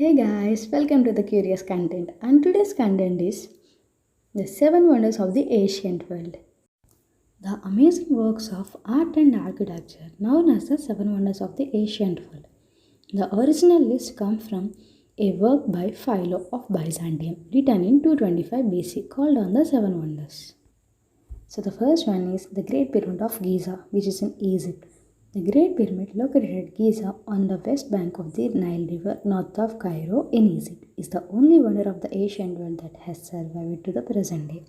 Hey guys, welcome to the Curious Content. And today's content is the 7 wonders of the ancient world. The amazing works of art and architecture known as the 7 wonders of the ancient world. The original list comes from a work by Philo of Byzantium written in 225 BC called on the 7 wonders. So the first one is the Great Pyramid of Giza, which is in Egypt. The Great Pyramid, located at Giza on the west bank of the Nile River north of Cairo in Egypt, is the only wonder of the ancient world that has survived to the present day.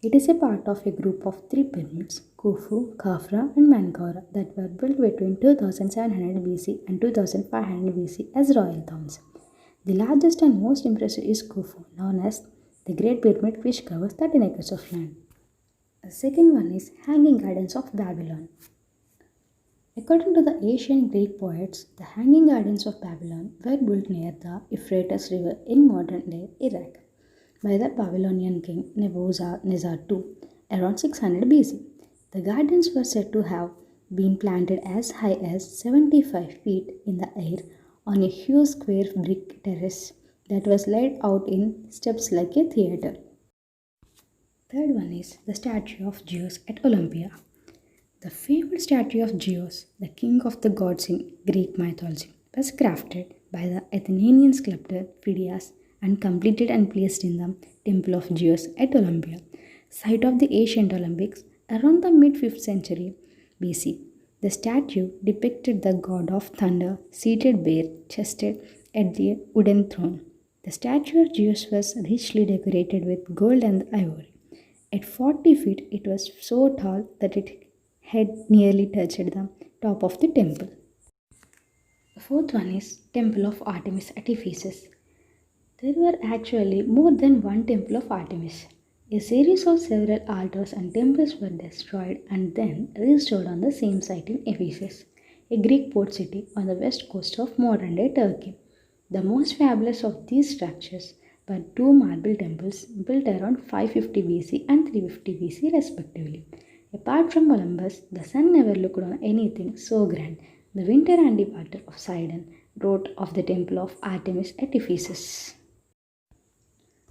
It is a part of a group of 3 pyramids, Khufu, Khafra, and Menkaura, that were built between 2700 BC and 2500 BC as royal tombs. The largest and most impressive is Khufu, known as the Great Pyramid, which covers 13 acres of land. The second one is Hanging Gardens of Babylon. According to the ancient Greek poets, the Hanging Gardens of Babylon were built near the Euphrates River in modern-day Iraq by the Babylonian king Nebuchadnezzar II around 600 BC. The gardens were said to have been planted as high as 75 feet in the air on a huge square brick terrace that was laid out in steps like a theater. Third one is the statue of Zeus at Olympia. The famed statue of Zeus, the king of the gods in Greek mythology, was crafted by the Athenian sculptor Phidias and completed and placed in the Temple of Zeus at Olympia, site of the ancient Olympics, around the mid-5th century BC. The statue depicted the god of thunder seated bare-chested at the wooden throne. The statue of Zeus was richly decorated with gold and ivory. At 40 feet, it was so tall that it had nearly touched the top of the temple. The fourth one is Temple of Artemis at Ephesus. There were actually more than one temple of Artemis. A series of several altars and temples were destroyed and then restored on the same site in Ephesus, a Greek port city on the west coast of modern-day Turkey. The most fabulous of these structures were 2 marble temples built around 550 BC and 350 BC respectively. Apart from Olympus, the sun never looked on anything so grand. The winter and departure of Sidon wrote of the temple of Artemis at Ephesus.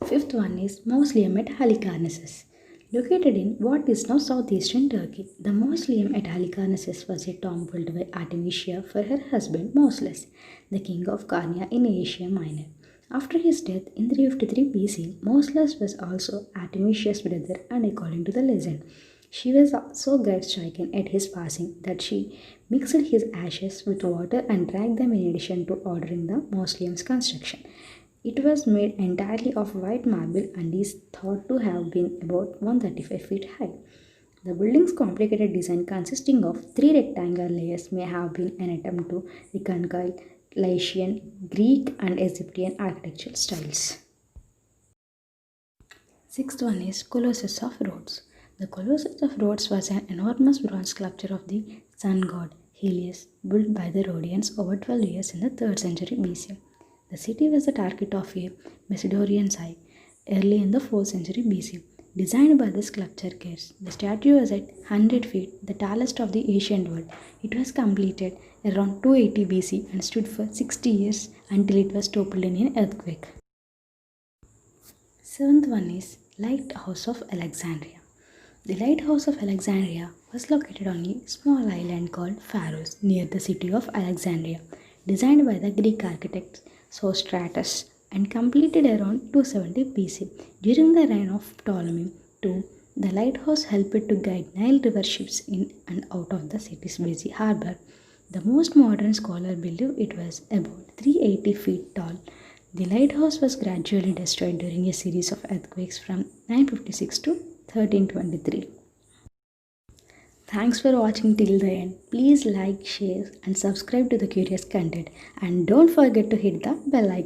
Fifth one is Mausoleum at Halicarnassus. Located in what is now southeastern Turkey, the mausoleum at Halicarnassus was a tomb built by Artemisia for her husband Mausolus, the king of Carnia in Asia Minor. After his death in 353 BC, Mausolus was also Artemisia's brother, and according to the legend, she was so grief-stricken at his passing that she mixed his ashes with water and drank them in addition to ordering the mausoleum's construction. It was made entirely of white marble and is thought to have been about 135 feet high. The building's complicated design, consisting of 3 rectangular layers, may have been an attempt to reconcile Lycian, Greek, and Egyptian architectural styles. Sixth one is Colossus of Rhodes. The Colossus of Rhodes was an enormous bronze sculpture of the sun god Helios, built by the Rhodians over 12 years in the 3rd century BC. The city was the target of a Macedonian siege early in the 4th century BC. Designed by the sculptor Giza, the statue was at 100 feet, the tallest of the ancient world. It was completed around 280 BC and stood for 60 years until it was toppled in an earthquake. Seventh one is Lighthouse of Alexandria. The Lighthouse of Alexandria was located on a small island called Pharos near the city of Alexandria, designed by the Greek architect Sostratus and completed around 270 BC. During the reign of Ptolemy II, the lighthouse helped to guide Nile River ships in and out of the city's busy harbor. The most modern scholars believe it was about 380 feet tall. The lighthouse was gradually destroyed during a series of earthquakes from 956 to 1323. Thanks for watching till the end. Please like, share and subscribe to the Curious Content, and don't forget to hit the bell icon.